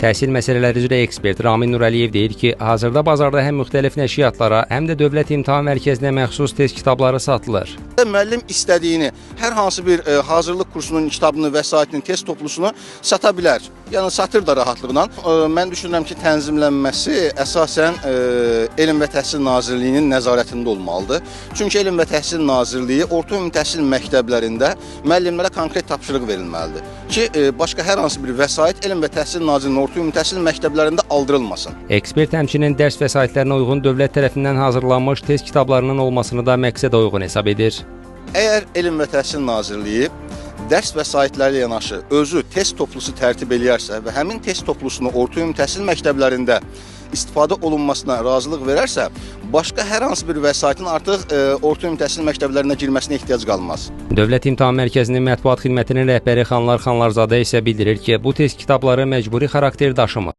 Təhsil məsələləri üzrə ekspert Ramin Nurəliyev deyir ki, hazırda bazarda həm müxtəlif nəşriyyatlara, həm də Dövlət İmtahan Mərkəzinə məxsus test kitabları satılır. Müəllim istədiyini, hər hansı bir hazırlıq kursunun kitabını, vəsaitini, test toplusunu sata bilər. Yəni satır da rahatlıqla. Mən düşünürəm ki, tənzimlənməsi əsasən Elm və Təhsil Nazirliyinin nəzarətində olmalıdır. Çünki Elm və Təhsil Nazirliyi orta ümumi təhsil məktəblərində müəllimlərə konkret tapşırıq verilməlidir ki, başqa hər hansı bir vəsait Elm və Təhsil Nazirliyinin orta ümumi təhsil məktəblərində aldırılmasın. Ekspert həmçinin dərs vəsaitlərinə uyğun dövlət tərəfindən hazırlanmış test kitablarının olmasını da məqsədə uyğun hesab edir. Əgər Elm və Təhsil Nazirliyi dərs vəsaitləri ilə yanaşı özü test toplusu tərtib eləyərsə və həmin test toplusunu orta ümumi təhsil məktəblərində istifadə olunmasına razılıq verərsə, başqa hər hansı bir vəsaitin artıq orta ümumi təhsil məktəblərinə girməsinə ehtiyac qalmaz. Dövlət İmtahan Mərkəzinin mətbuat xidmətinin rəhbəri Xanlar Xanlarzadə isə bildirir ki, bu test kitabları məcburi xarakter daşımır.